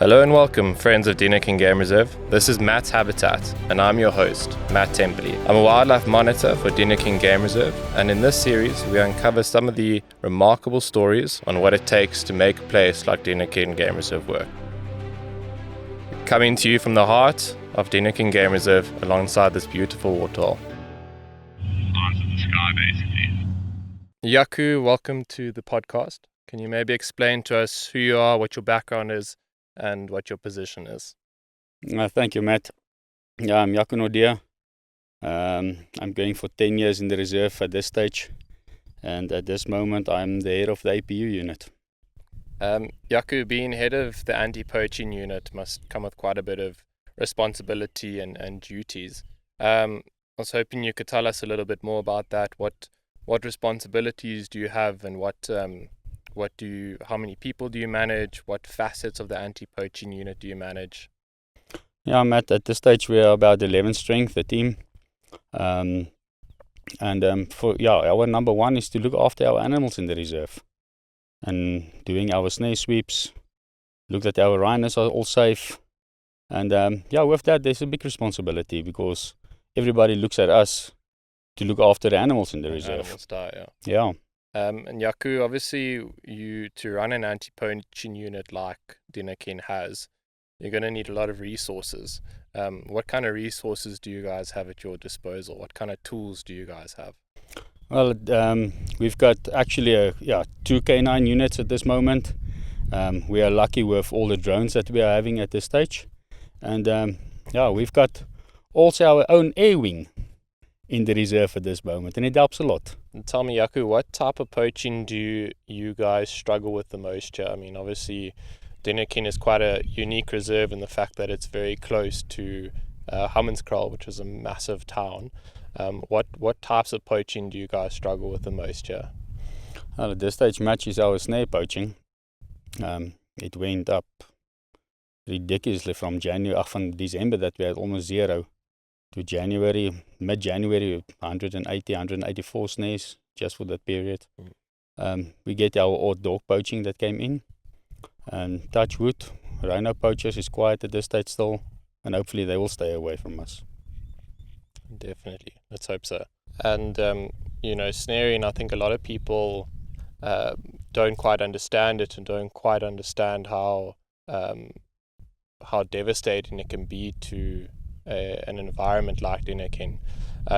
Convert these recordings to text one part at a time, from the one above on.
Hello and welcome, friends of Dinokeng Game Reserve. This is Matt's Habitat, and I'm your host, Matt Templey. I'm a wildlife monitor for Dinokeng Game Reserve, and in this series, we uncover some of the remarkable stories on what it takes to make a place like Dinokeng Game Reserve work. Coming to you from the heart of Dinokeng Game Reserve, alongside this beautiful waterhole. Answer the sky, basically. Yaku, welcome to the podcast. Can you maybe explain to us who you are, what your background is, and what your position is? Thank you, Matt. I'm Jaco Naude. I'm going for 10 years in the reserve at this stage, and at this moment I'm the head of the APU unit. Yaku, being head of the anti-poaching unit must come with quite a bit of responsibility and duties. I was hoping you could tell us a little bit more about that. What responsibilities do you have, and how many people do you manage? What facets of the anti-poaching unit do you manage? Yeah, Matt, at this stage we are about 11 strength, the team. Our number one is to look after our animals in the reserve. And doing our snare sweeps, look that our rhinos are all safe. And with that there's a big responsibility, because everybody looks at us to look after the animals in the reserve. Animals die, Yeah. And Yaku, obviously, to run an anti-poaching unit like Dinokeng has, you're going to need a lot of resources. What kind of resources do you guys have at your disposal? What kind of tools do you guys have? Well, we've got actually 2 canine units at this moment. We are lucky with all the drones that we are having at this stage. And we've got also our own air wing in the reserve at this moment, and it helps a lot. And tell me, Yaku, what type of poaching do you guys struggle with the most here? I mean, obviously, Dinokeng is quite a unique reserve in the fact that it's very close to Hammanskraal, which is a massive town. What types of poaching do you guys struggle with the most here? Well, at this stage matches our snare poaching. It went up ridiculously from December that we had almost zero, to January, mid-January, 180, 184 snares just for that period. We get our odd dog poaching that came in. And touch wood, rhino poachers is quiet at this stage still, and hopefully they will stay away from us. Definitely, let's hope so. And, snaring, I think a lot of people don't quite understand it, and don't quite understand how devastating it can be to an environment like Dinokeng.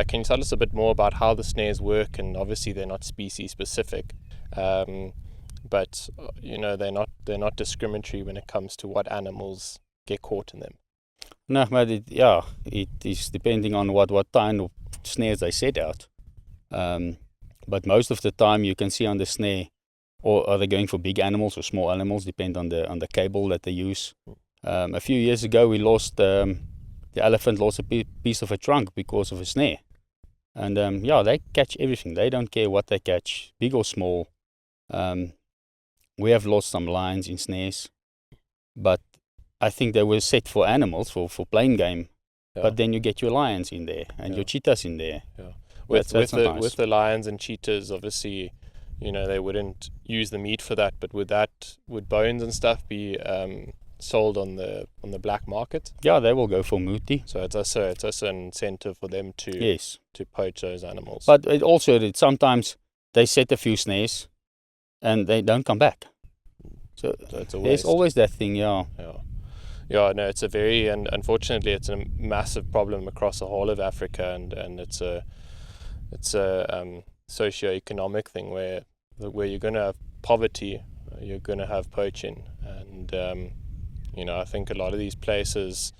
Can you tell us a bit more about how the snares work? And obviously they're not species specific, but they're not discriminatory when it comes to what animals get caught in them. No, but it is depending on what kind of snares they set out. But most of the time you can see on the snare, or are they going for big animals or small animals, depend on the cable that they use. A few years ago we lost the elephant lost a piece of a trunk because of a snare. And they catch everything. They don't care what they catch, big or small. We have lost some lions in snares, but I think they were set for animals, for plain game. Yeah. But then you get your lions in there and your cheetahs in there. Yeah. With the lions and cheetahs, obviously, they wouldn't use the meat for that. But would bones and stuff be sold on the black market? Yeah, they will go for muti. So it's also an incentive for them to poach those animals. But sometimes they set a few snares and they don't come back. So it's a waste. There's always that thing, Yeah, no, it's unfortunately it's a massive problem across the whole of Africa, and it's a socio-economic thing where you're going to have poverty, you're going to have poaching, and I think a lot of these places,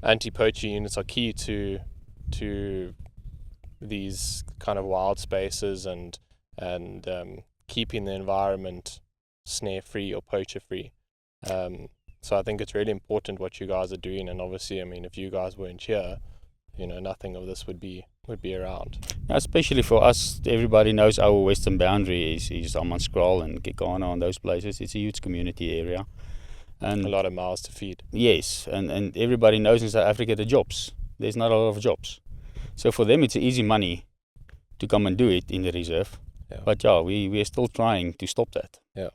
anti-poaching units are key to these kind of wild spaces and keeping the environment snare-free or poacher-free. So I think it's really important what you guys are doing, and obviously, I mean, if you guys weren't here, nothing of this would be around. Especially for us, everybody knows our western boundary is Hammanskraal and Kekana and those places. It's a huge community area. And a lot of mouths to feed. Yes, and everybody knows in South Africa the jobs. There's not a lot of jobs. So for them it's easy money to come and do it in the reserve. Yeah. But we are still trying to stop that. Yeah.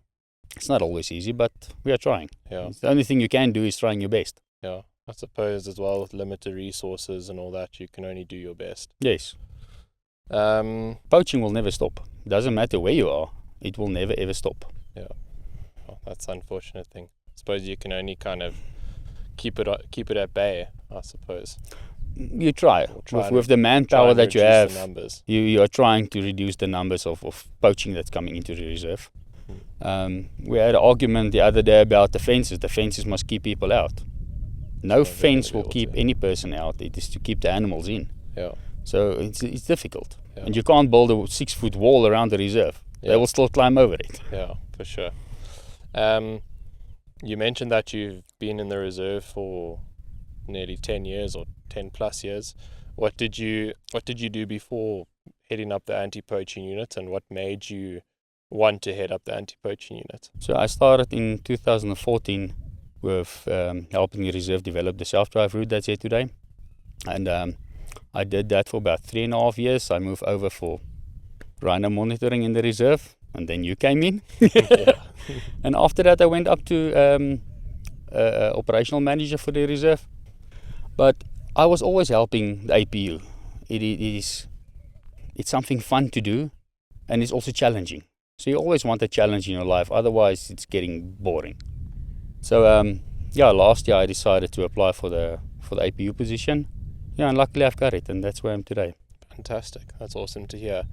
It's not always easy, but we are trying. Yeah. The only thing you can do is trying your best. Yeah. I suppose as well with limited resources and all that, you can only do your best. Yes. Um, Poaching will never stop. Doesn't matter where you are, it will never ever stop. well, that's the unfortunate thing. I suppose you can only kind of keep it at bay, I suppose. You try. Try With the Try manpower and that you reduce have, the numbers. you are trying to reduce the numbers of poaching that's coming into the reserve. We had an argument the other day about the fences. The fences must keep people out. No So they're fence gonna be will able keep to. any person out. It is to keep the animals in. Yeah. So it's difficult. Yeah. And you can't build a 6-foot wall around the reserve. Yeah. They will still climb over it. Yeah, for sure. You mentioned that you've been in the reserve for nearly 10 years or 10 plus years. What did you do before heading up the anti-poaching unit, and what made you want to head up the anti-poaching unit? So I started in 2014 with helping the reserve develop the self-drive route that's here today. And I did that for about 3.5 years. I moved over for rhino monitoring in the reserve, and then you came in. Yeah. And after that I went up to operational manager for the reserve. But I was always helping the APU. It's something fun to do, and it's also challenging. So you always want a challenge in your life, otherwise it's getting boring. So last year I decided to apply for the APU position. Yeah, and luckily I've got it, and that's where I am today. Fantastic. That's awesome to hear.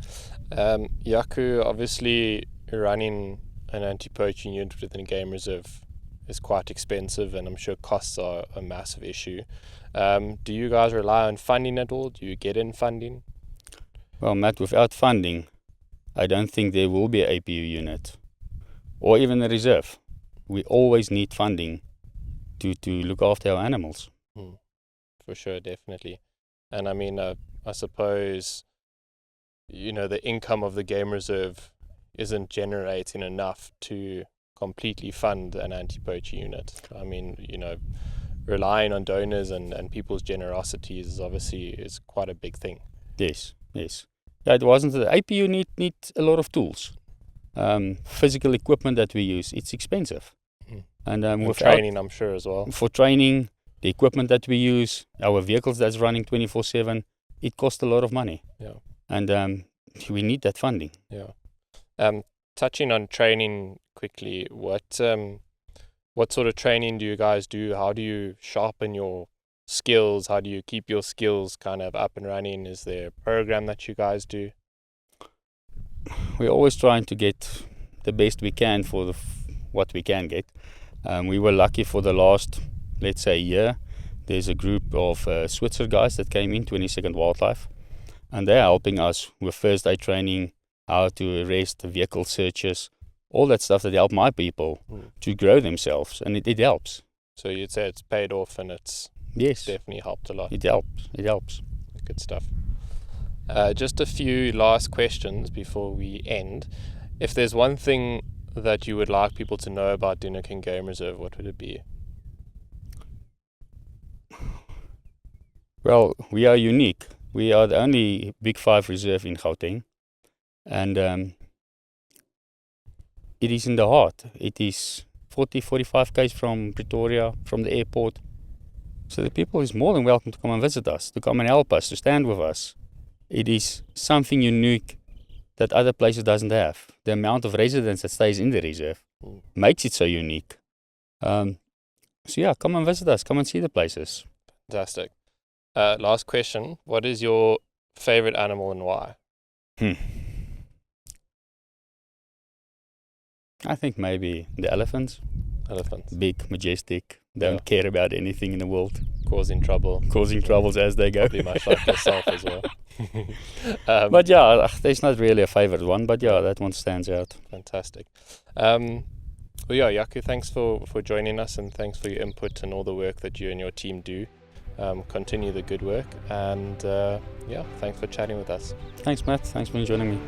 Yaku, obviously running an anti-poaching unit within a game reserve is quite expensive, and I'm sure costs are a massive issue. Do you guys rely on funding at all? Do you get in funding? Well, Matt, without funding, I don't think there will be an APU unit or even a reserve. We always need funding to look after our animals. For sure, definitely. And I mean, I suppose, the income of the game reserve isn't generating enough to completely fund an anti-poaching unit. I mean, relying on donors and people's generosity is quite a big thing. Yes. Yeah, it wasn't. The APU need a lot of tools. Physical equipment that we use, it's expensive. And And training, I'm sure, as well. For training, the equipment that we use, our vehicles that's running 24/7, it costs a lot of money. Yeah. And we need that funding. Yeah. Touching on training quickly, what sort of training do you guys do? How do you sharpen your skills? How do you keep your skills kind of up and running? Is there a program that you guys do? We're always trying to get the best we can for what we can get. We were lucky for the last, let's say, year. There's a group of Switzer guys that came in, 22nd Wildlife, and they're helping us with first aid training, how to arrest, vehicle searches, all that stuff that help my people to grow themselves, and it helps. So you'd say it's paid off, and it's Yes, definitely helped a lot. it helps. Good stuff. Just a few last questions before we end. If there's one thing that you would like people to know about Dinokeng Game Reserve, what would it be? Well, we are unique. We are the only Big 5 reserve in Gauteng, and it is in the heart. It is 45 km from Pretoria, from the airport. So the people is more than welcome to come and visit us, to come and help us, to stand with us. It is something unique that other places doesn't have. The amount of residents that stays in the reserve makes it so unique. So yeah, come and visit us, come and see the places. Fantastic. Last question. What is your favorite animal and why? I think maybe the elephants. Elephants. Big, majestic, don't care about anything in the world. Causing trouble. Causing troubles as they go. Probably much like yourself as well. But yeah, there's not really a favorite one, but yeah, that one stands out. Fantastic. Well, yeah, Yaku, thanks for joining us, and thanks for your input and all the work that you and your team do. Continue the good work, and yeah, thanks for chatting with us. Thanks, Matt. Thanks for joining me.